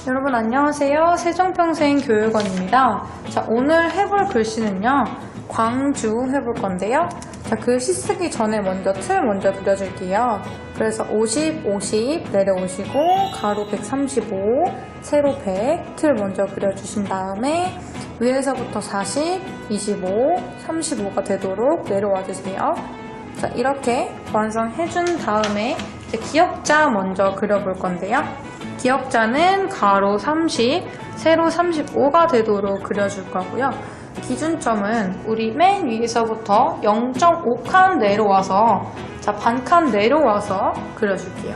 여러분 안녕하세요. 세종평생교육원입니다. 자, 오늘 해볼 글씨는요. 광주 해볼 건데요. 자, 글씨 쓰기 전에 틀 먼저 그려줄게요. 그래서 50, 50 내려오시고 가로 135, 세로 100 틀 먼저 그려주신 다음에 위에서부터 40, 25, 35가 되도록 내려와 주세요. 자, 이렇게 완성해준 다음에 이제 기역자 먼저 그려볼 건데요. 기역자는 가로 30, 세로 35가 되도록 그려줄 거고요. 기준점은 우리 맨 위에서부터 0.5칸 내려와서, 자, 반칸 내려와서 그려줄게요.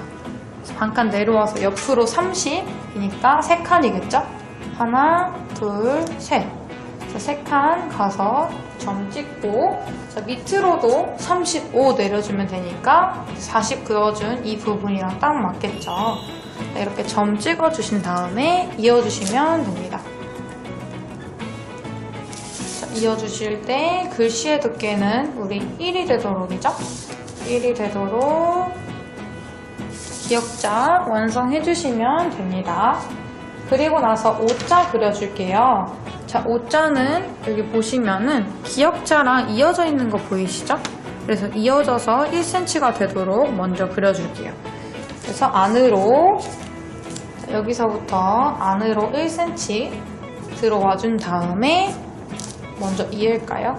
반칸 내려와서 옆으로 30이니까 3칸이겠죠? 하나, 둘, 셋. 자, 3칸 가서 점 찍고, 자, 밑으로도 35 내려주면 되니까 40 그어준 이 부분이랑 딱 맞겠죠? 이렇게 점 찍어주신 다음에 이어주시면 됩니다. 자, 이어주실 때 글씨의 두께는 우리 1이 되도록이죠? 1이 되도록 기역자 완성해주시면 됩니다. 그리고 나서 O자 그려줄게요. 자, O자는 여기 보시면은 기역자랑 이어져 있는 거 보이시죠? 그래서 이어져서 1cm가 되도록 먼저 그려줄게요. 그래서 안으로, 여기서부터 안으로 1cm 들어와 준 다음에 먼저 이을까요?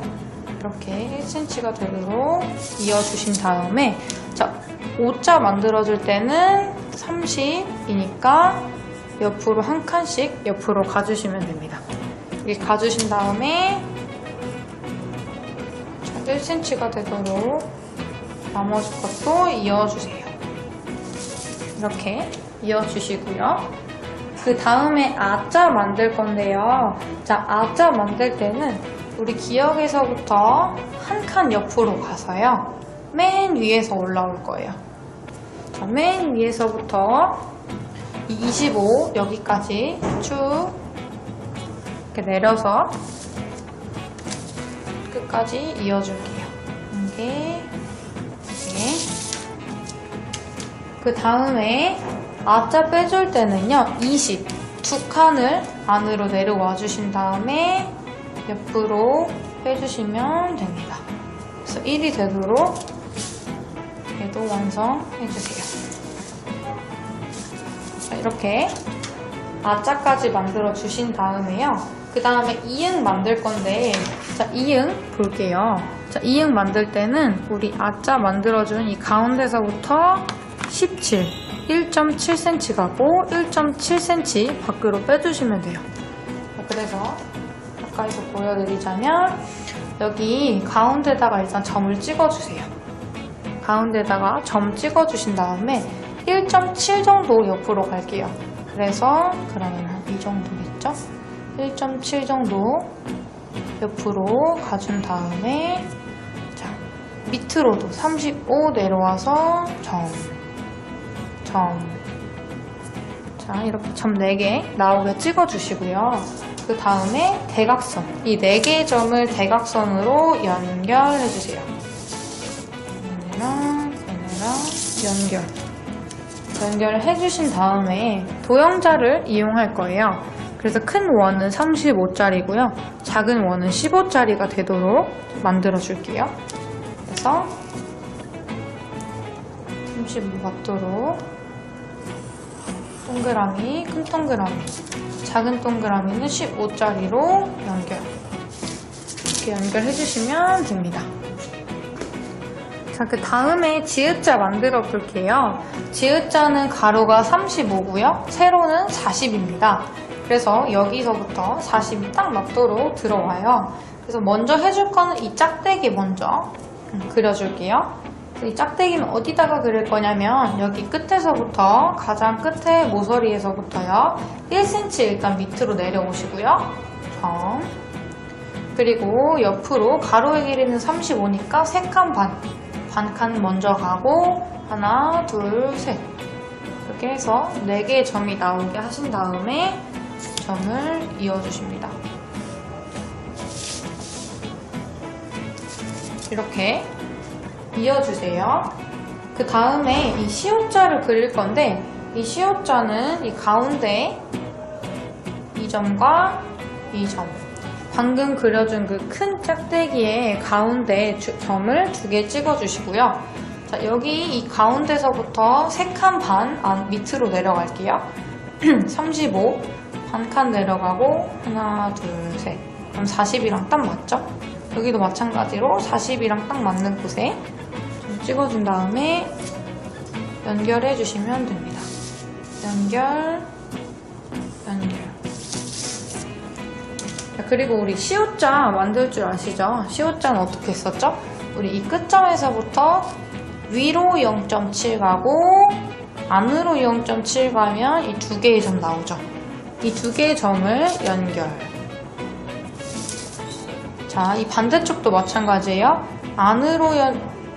이렇게 1cm가 되도록 이어주신 다음에, 자, O자 만들어줄 때는 30이니까 옆으로 한 칸씩 옆으로 가주시면 됩니다. 이렇게 가주신 다음에 1cm가 되도록 나머지 것도 이어주세요. 이렇게 이어주시고요. 그 다음에 아자 만들 건데요. 자, 아자 만들 때는 우리 기역에서부터 한 칸 옆으로 가서요. 맨 위에서 올라올 거예요. 자, 맨 위에서부터 25 여기까지 쭉 이렇게 내려서 끝까지 이어줄게요. 이게 그 다음에 아자 빼줄 때는요, 20 두 칸을 안으로 내려와 주신 다음에 옆으로 빼주시면 됩니다. 그래서 1이 되도록 얘도 완성해주세요. 자, 이렇게 아자까지 만들어 주신 다음에요. 그 다음에 이응 만들 건데, 자, 이응 볼게요. 자, 이응 만들 때는 우리 아자 만들어준 이 가운데서부터 17, 1.7cm 가고 1.7cm 밖으로 빼주시면 돼요. 그래서 가까이서 보여드리자면 여기 가운데다가 일단 점을 찍어주세요. 가운데다가 점 찍어주신 다음에 1.7 정도 옆으로 갈게요. 그래서 그러면 한 이 정도겠죠? 1.7 정도 옆으로 가준 다음에, 자, 밑으로도 35 내려와서 점. 자, 이렇게 점 4개 나오게 찍어주시고요. 그 다음에 대각선, 이 4개의 점을 대각선으로 연결해주세요. 얘네랑 연결을 해주신 다음에 도형자를 이용할 거예요. 그래서 큰 원은 35짜리고요. 작은 원은 15짜리가 되도록 만들어 줄게요. 그래서 35 맞도록 동그라미, 큰 동그라미, 작은 동그라미는 15짜리로 이렇게 연결해주시면 됩니다. 자, 그 다음에 지읒자 만들어 볼게요. 지읒자는 가로가 35고요. 세로는 40입니다. 그래서 여기서부터 40이 딱 맞도록 들어와요. 그래서 먼저 해줄 거는 이 짝대기 먼저 그려줄게요. 이 짝대기는 어디다가 그릴 거냐면 여기 끝에서부터 가장 끝에 모서리에서부터요 1cm 일단 밑으로 내려오시고요. 점. 그리고 옆으로 가로의 길이는 35니까 3칸 반칸 먼저 가고 하나, 둘, 셋 이렇게 해서 4개의 점이 나오게 하신 다음에 점을 이어주십니다. 이렇게 이어주세요. 그 다음에 이 시옷자를 그릴 건데 이 시옷자는 이 가운데 이 점과 이 점. 방금 그려준 그 큰 짝대기의 가운데 점을 2개 찍어주시고요. 자, 여기 이 가운데서부터 3칸 반 밑으로 내려갈게요. 35 반 칸 내려가고 하나, 둘, 셋. 그럼 40이랑 딱 맞죠? 여기도 마찬가지로 40이랑 딱 맞는 곳에 좀 찍어준 다음에 연결해 주시면 됩니다. 연결. 그리고 우리 시옷자 만들 줄 아시죠? 시옷자는 어떻게 했었죠? 우리 이 끝점에서부터 위로 0.7 가고 안으로 0.7 가면 이 2개의 점 나오죠? 이 2개의 점을 연결. 자, 이 반대쪽도 마찬가지예요. 안으로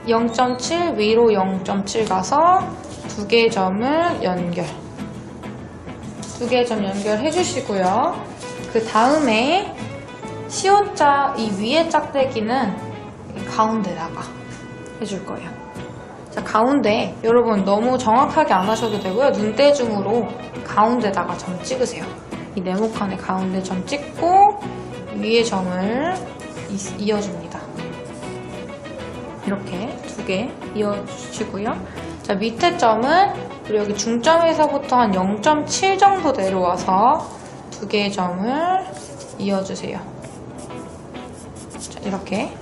0.7, 위로 0.7 가서 2개의 점을 연결. 2개의 점 연결해 주시고요. 그 다음에 시옷자 이 위에 짝대기는 가운데다가 해줄 거예요. 자, 가운데 여러분 너무 정확하게 안 하셔도 되고요. 눈대중으로 가운데다가 점 찍으세요. 이 네모칸의 가운데 점 찍고 위에 점을 이어줍니다. 이렇게 2개 이어주시고요. 자, 밑에 점은 우리 여기 중점에서부터 한 0.7 정도 내려와서 2개의 점을 이어주세요. 자, 이렇게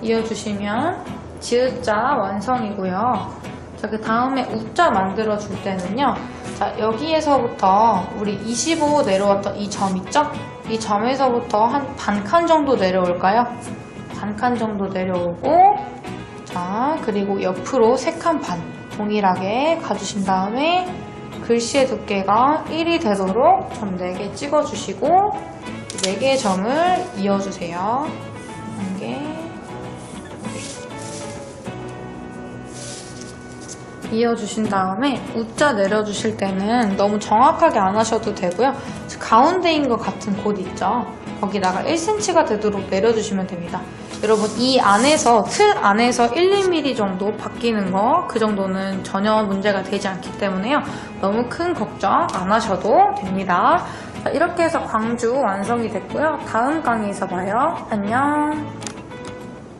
이어주시면 지읒자 완성이고요. 자, 그 다음에 우자 만들어 줄 때는요. 자, 여기에서부터 우리 25 내려왔던 이 점 있죠? 이 점에서부터 한 반 칸 정도 내려올까요? 반 칸 정도 내려오고, 자, 그리고 옆으로 3칸 반 동일하게 가주신 다음에 글씨의 두께가 1이 되도록 점 4개 찍어주시고 4개의 점을 이어주세요. 1개, 이어주신 다음에 우자 내려주실 때는 너무 정확하게 안 하셔도 되고요. 가운데인 것 같은 곳 있죠? 거기다가 1cm가 되도록 내려주시면 됩니다. 여러분 이 안에서 틀 안에서 1, 2mm 정도 바뀌는 거 그 정도는 전혀 문제가 되지 않기 때문에요. 너무 큰 걱정 안 하셔도 됩니다. 자, 이렇게 해서 광주 완성이 됐고요. 다음 강의에서 봐요. 안녕.